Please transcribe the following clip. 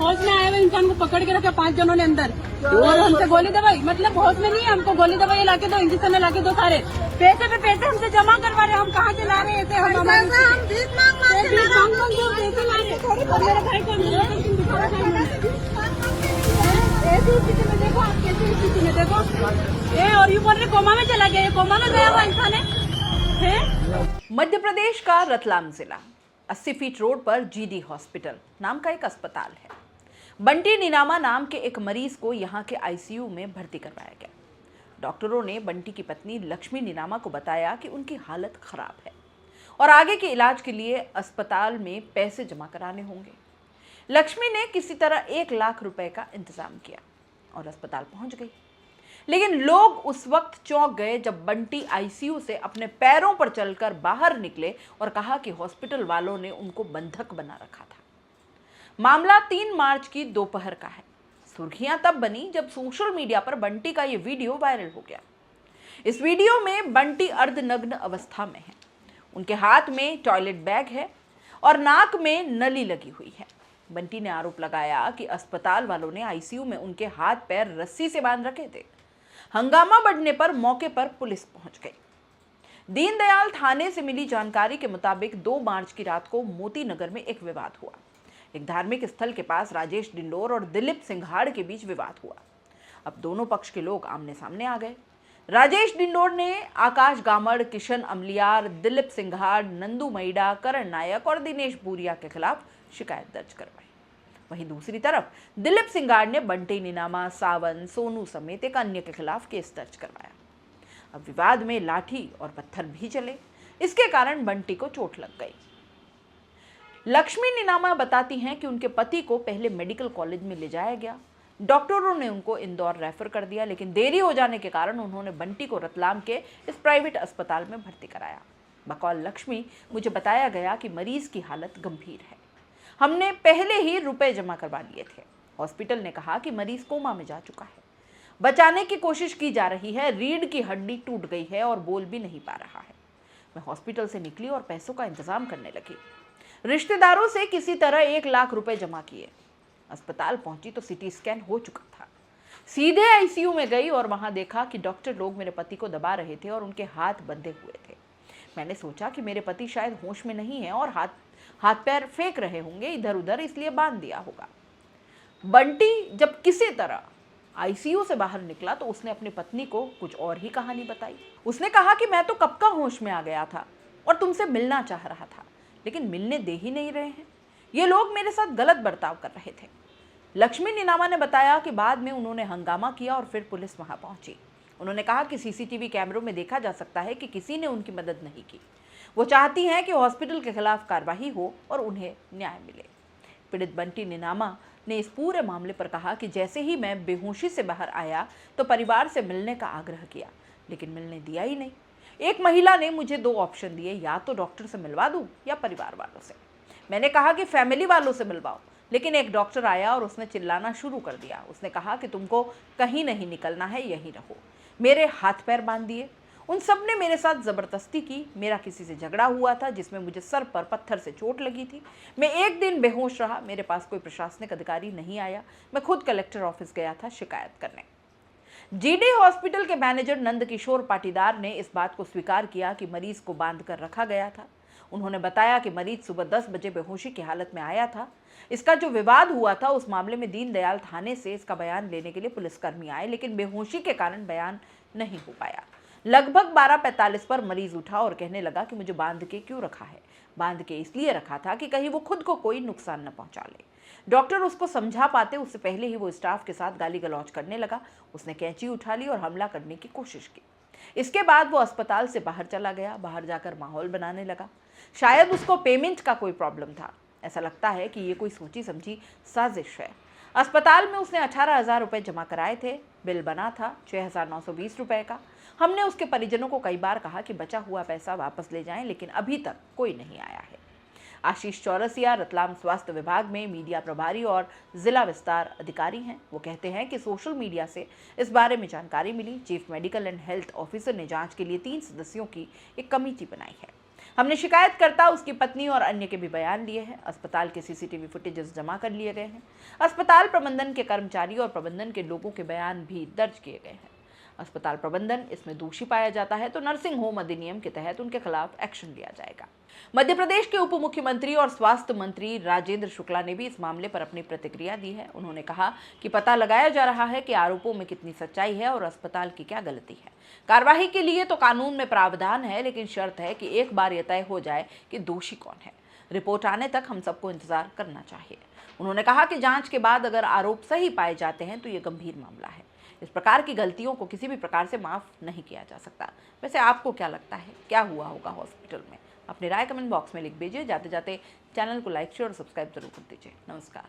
होश में आए हुए इंसान को पकड़ के रखे 5 जनों ने अंदर और हमसे गोली दवाई, मतलब होश में नहीं है, हमको गोली दवाई लाके दो, इंजेक्शन लाके दो, सारे पैसे पे पैसे हमसे जमा करवा रहे, हम कहाँ से ला रहे हैं ऐसे, हम भीख मांग जो पैसे ला रहे और मेरे भाई को ऐसी स्थिति में देखो, आप कैसी स्थिति में देखो ये, और यू बोल रहे कोमा में चला गया, ये कोमा में गया हुआ इंसान है। मध्य प्रदेश का रतलाम जिला 80 फीट रोड पर जीडी हॉस्पिटल नाम का एक अस्पताल है। बंटी निनामा नाम के एक मरीज को यहाँ के आईसीयू में भर्ती करवाया गया। डॉक्टरों ने बंटी की पत्नी लक्ष्मी निनामा को बताया कि उनकी हालत खराब है और आगे के इलाज के लिए अस्पताल में पैसे जमा कराने होंगे। लक्ष्मी ने किसी तरह 1 लाख रुपए का इंतजाम किया और अस्पताल पहुंच गई, लेकिन लोग उस वक्त चौंक गए जब बंटी आईसीयू से अपने पैरों पर चलकर बाहर निकले और कहा कि हॉस्पिटल वालों ने उनको बंधक बना रखा था। मामला 3 मार्च की दोपहर का है। सुर्खियां तब बनी जब सोशल मीडिया पर बंटी का ये वीडियो वायरल हो गया। इस वीडियो में बंटी अर्धनग्न अवस्था में है। उनके हाथ में टॉयलेट बैग है और नाक में नली लगी हुई है। बंटी ने आरोप लगाया कि अस्पताल वालों ने आईसीयू में उनके हाथ पैर रस्सी से बांध रखे थे। हंगामा बढ़ने पर मौके पर पुलिस पहुंच गई। दीनदयाल थाने से मिली जानकारी के मुताबिक 2 मार्च की रात को मोती नगर में एक विवाद हुआ। एक धार्मिक स्थल के पास राजेश डिंडोर और दिलीप सिंघाड़ के बीच विवाद हुआ। अब दोनों पक्ष के लोग आमने सामने आ गए। राजेश डिंडोर ने आकाश गामड़, किशन अमलियार, दिलीप सिंघाड़, नंदू मैडा, करण नायक और दिनेश भूरिया के खिलाफ शिकायत दर्ज करवाई। वहीं दूसरी तरफ दिलीप सिंघाड़ ने बंटी निनामा, सावन, सोनू समेत एक अन्य के खिलाफ केस दर्ज करवाया। अब विवाद में लाठी और पत्थर भी चले। इसके कारण बंटी को चोट लग गई। लक्ष्मी निनामा बताती हैं कि उनके पति को पहले मेडिकल कॉलेज में ले जाया गया। डॉक्टरों ने उनको इंदौर रेफर कर दिया, लेकिन देरी हो जाने के कारण उन्होंने बंटी को रतलाम के इस प्राइवेट अस्पताल में भर्ती कराया। बकौल लक्ष्मी, मुझे बताया गया कि मरीज की हालत गंभीर है। हमने पहले ही रुपए जमा करवा लिए थे। हॉस्पिटल ने कहा कि मरीज कोमा में जा चुका है। बचाने की कोशिश की जा रही है। रीढ़ की हड्डी टूट गई है और बोल भी नहीं पा रहा है। मैं हॉस्पिटल से निकली और पैसों का इंतजाम करने लगी। रिश्तेदारों से किसी तरह 1 लाख रुपए जमा किए। अस्पताल पहुंची तो सीटी स्कैन हो चुका था। सीधे आईसीयू में गई और वहां देखा कि डॉक्टर लोग मेरे पति को दबा रहे थे और उनके हाथ बंधे हुए थे। मैंने सोचा कि मेरे पति शायद होश में नहीं है और हाथ पैर फेंक रहे होंगे इधर उधर, इसलिए बांध दिया होगा। बंटी जब किसी तरह आईसीयू से बाहर निकला तो उसने अपनी पत्नी को कुछ और ही कहानी बताई। उसने कहा कि मैं तो कब का होश में आ गया था और तुमसे मिलना चाह रहा था, लेकिन मिलने दे ही नहीं रहे हैं। ये लोग मेरे साथ गलत बर्ताव कर रहे थे। लक्ष्मी निनामा ने बताया कि बाद में उन्होंने हंगामा किया और फिर पुलिस वहां पहुंची। उन्होंने कहा कि सीसीटीवी कैमरों में देखा जा सकता है कि किसी ने उनकी मदद नहीं की। वो चाहती हैं कि हॉस्पिटल के खिलाफ कार्रवाई हो और उन्हें न्याय मिले। पीड़ित बंटी निनामा ने इस पूरे मामले पर कहा कि जैसे ही मैं बेहोशी से बाहर आया तो परिवार से मिलने का आग्रह किया, लेकिन मिलने दिया ही नहीं। एक महिला ने मुझे 2 ऑप्शन दिए, या तो डॉक्टर से मिलवा दूं या परिवार वालों से। मैंने कहा कि फैमिली वालों से मिलवाओ, लेकिन एक डॉक्टर आया और उसने चिल्लाना शुरू कर दिया। उसने कहा कि तुमको कहीं नहीं निकलना है, यहीं रहो। मेरे हाथ पैर बांध दिए। उन सब ने मेरे साथ ज़बरदस्ती की। मेरा किसी से झगड़ा हुआ था जिसमें मुझे सर पर पत्थर से चोट लगी थी। मैं 1 दिन बेहोश रहा। मेरे पास कोई प्रशासनिक अधिकारी नहीं आया। मैं खुद कलेक्टर ऑफिस गया था शिकायत करने। जीडी हॉस्पिटल के मैनेजर नंदकिशोर पाटीदार ने इस बात को स्वीकार किया कि मरीज को बांध कर रखा गया था। उन्होंने बताया कि मरीज सुबह 10 बजे बेहोशी की हालत में आया था। इसका जो विवाद हुआ था उस मामले में दीनदयाल थाने से इसका बयान लेने के लिए पुलिसकर्मी आए, लेकिन बेहोशी के कारण बयान नहीं हो पाया। लगभग 12:45 पर मरीज उठा और कहने लगा कि मुझे बांध के क्यों रखा है। बांध के इसलिए रखा था कि कहीं वो खुद को कोई नुकसान न पहुंचा ले। डॉक्टर उसको समझा पाते उससे पहले ही वो स्टाफ के साथ गाली गलौज करने लगा। उसने कैंची उठा ली और हमला करने की कोशिश की। इसके बाद वो अस्पताल से बाहर चला गया। बाहर जाकर माहौल बनाने लगा। शायद उसको पेमेंट का कोई प्रॉब्लम था। ऐसा लगता है कि ये कोई सोची समझी साजिश है। अस्पताल में उसने 18,000 रुपये जमा कराए थे। बिल बना था 6,920 रुपये का। हमने उसके परिजनों को कई बार कहा कि बचा हुआ पैसा वापस ले जाएं, लेकिन अभी तक कोई नहीं आया है। आशीष चौरसिया रतलाम स्वास्थ्य विभाग में मीडिया प्रभारी और जिला विस्तार अधिकारी हैं। वो कहते हैं कि सोशल मीडिया से इस बारे में जानकारी मिली। Chief medical and health officer ने जांच के लिए 3 सदस्यों की एक कमेटी बनाई है। हमने शिकायतकर्ता, उसकी पत्नी और अन्य के भी बयान लिए हैं। अस्पताल के सीसीटीवी फुटेजेस जमा कर लिए गए हैं। अस्पताल प्रबंधन के कर्मचारी और प्रबंधन के लोगों के बयान भी दर्ज किए गए हैं। अस्पताल प्रबंधन इसमें दोषी पाया जाता है तो नर्सिंग होम अधिनियम के तहत उनके खिलाफ एक्शन लिया जाएगा। मध्य प्रदेश के उप मुख्यमंत्री और स्वास्थ्य मंत्री राजेंद्र शुक्ला ने भी इस मामले पर अपनी प्रतिक्रिया दी है। उन्होंने कहा कि पता लगाया जा रहा है कि आरोपों में कितनी सच्चाई है और अस्पताल की क्या गलती है। कार्रवाई के लिए तो कानून में प्रावधान है, लेकिन शर्त है कि एक बार यह तय हो जाए कि दोषी कौन है। रिपोर्ट आने तक हम सबको इंतजार करना चाहिए। उन्होंने कहा कि जांच के बाद अगर आरोप सही पाए जाते हैं तो ये गंभीर मामला है। इस प्रकार की गलतियों को किसी भी प्रकार से माफ नहीं किया जा सकता। वैसे आपको क्या लगता है, क्या हुआ होगा हॉस्पिटल में? अपनी राय कमेंट बॉक्स में लिख दीजिए। जाते जाते चैनल को लाइक शेयर और सब्सक्राइब जरूर कर दीजिए। नमस्कार।